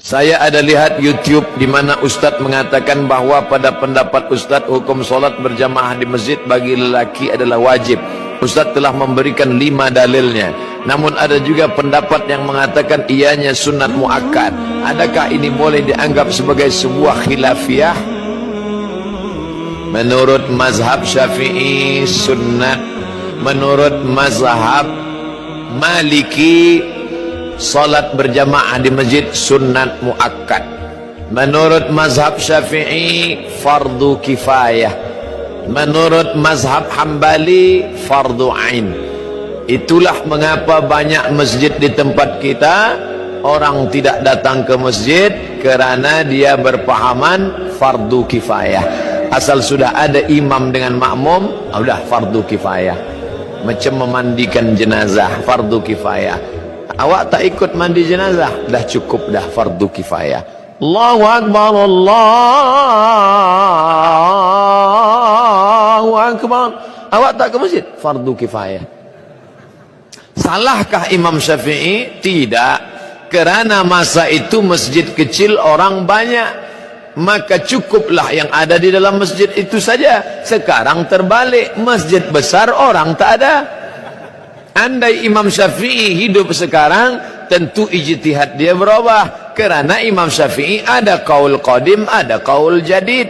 Saya ada lihat YouTube di mana Ustadz mengatakan bahwa pada pendapat Ustadz hukum solat berjamaah di masjid bagi lelaki adalah wajib. Ustadz telah memberikan 5 dalilnya. Namun ada juga pendapat yang mengatakan ianya sunat muakkad. Adakah ini boleh dianggap sebagai sebuah khilafiyah? Menurut mazhab Syafi'i sunnat. Menurut mazhab Maliki salat berjamaah di masjid sunnat muakkad. Menurut mazhab Syafi'i fardu kifayah. Menurut mazhab Hambali fardu ain. Itulah mengapa banyak masjid di tempat kita orang tidak datang ke masjid kerana dia berpahaman fardu kifayah. Asal sudah ada imam dengan makmum, sudah fardu kifayah. Macam memandikan jenazah fardu kifayah. Awak tak ikut mandi jenazah, dah cukup dah fardu kifayah. Allahu Akbar, Allahu Akbar. Awak tak ke masjid, fardu kifayah. Salahkah Imam Syafi'i? Tidak. Kerana masa itu masjid kecil orang banyak, maka cukuplah yang ada di dalam masjid itu saja. Sekarang terbalik, masjid besar orang tak ada. Andai Imam Syafi'i hidup sekarang, tentu ijtihad dia berubah. Kerana Imam Syafi'i ada qaul qadim, ada qaul jadid.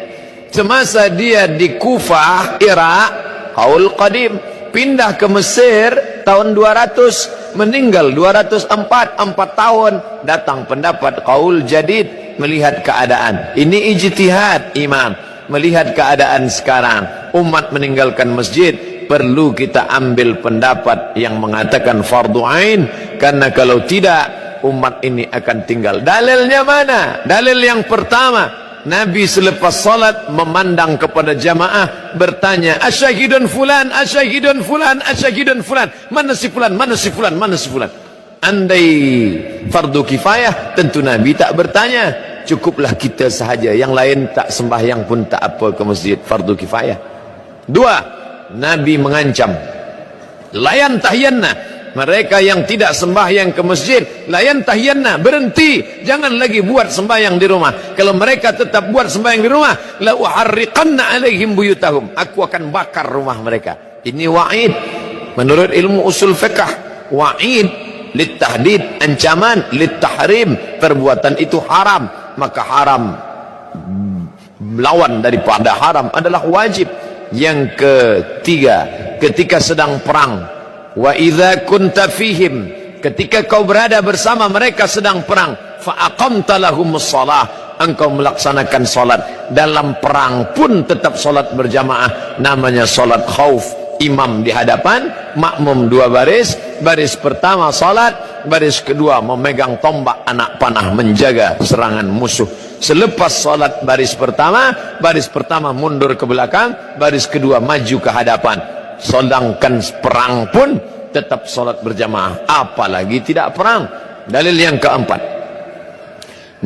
Semasa dia di Kufah, Irak, qaul qadim. Pindah ke Mesir tahun 200, meninggal 204, 4 tahun. Datang pendapat qaul jadid, melihat keadaan. Ini ijtihad imam. Melihat keadaan sekarang, umat meninggalkan masjid, perlu kita ambil pendapat yang mengatakan fardu ain, karena kalau tidak umat ini akan tinggal. Dalilnya mana? Dalil yang pertama, Nabi selepas salat memandang kepada jamaah bertanya, asyhidun fulan, asyhidun fulan, asyhidun fulan, mana si fulan, mana si fulan, mana si fulan. Andai fardu kifayah, tentu Nabi tak bertanya, cukuplah kita sahaja, yang lain tak sembahyang pun tak apa ke masjid, fardu kifayah. 2, Nabi mengancam, layan tahyanna, mereka yang tidak sembahyang ke masjid, layan tahyanna, berhenti, jangan lagi buat sembahyang di rumah. Kalau mereka tetap buat sembahyang di rumah, la uharriqanna alaihim buyutahum, aku akan bakar rumah mereka. Ini wa'id menurut ilmu usul fiqh. Wa'id litahdid, ancaman, litahrim, perbuatan itu haram, maka haram lawan daripada haram adalah wajib. Yang ketiga, ketika sedang perang, wa idza kunta fihim, ketika kau berada bersama mereka sedang perang, fa aqamta lahumus shalah, engkau melaksanakan salat. Dalam perang pun tetap salat berjamaah, namanya salat khauf. Imam di hadapan, makmum 2 baris. Baris pertama salat, baris kedua memegang tombak anak panah menjaga serangan musuh. Selepas salat baris pertama mundur ke belakang, baris kedua maju ke hadapan. Sedangkan perang pun tetap salat berjamaah, apalagi tidak perang. Dalil yang keempat,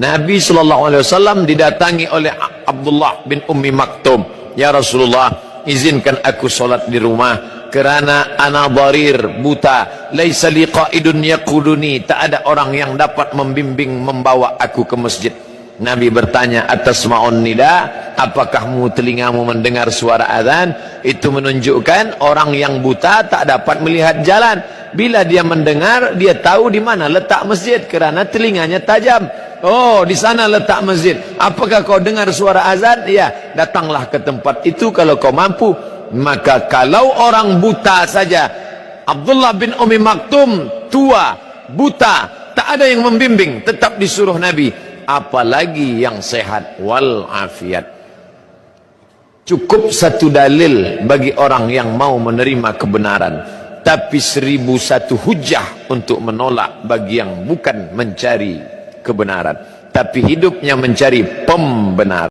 Nabi SAW didatangi oleh Abdullah bin Ummi Maktum. Ya Rasulullah, izinkan aku salat di rumah kerana ana dharir, buta, laisa li qaidun yaquduni, tak ada orang yang dapat membimbing membawa aku ke masjid. Nabi bertanya, atasma'un nida, apakah telingamu mendengar suara azan? Itu menunjukkan orang yang buta tak dapat melihat jalan. Bila dia mendengar, dia tahu di mana letak masjid kerana telinganya tajam. Oh, di sana letak masjid. Apakah kau dengar suara azan? Ya, datanglah ke tempat itu kalau kau mampu. Maka kalau orang buta saja, Abdullah bin Ummi Maktum tua, buta, tak ada yang membimbing, tetap disuruh Nabi. Apalagi yang sehat wal afiat. Cukup satu dalil bagi orang yang mau menerima kebenaran, tapi 1001 hujah untuk menolak bagi yang bukan mencari kebenaran, tapi hidupnya mencari pembenaran.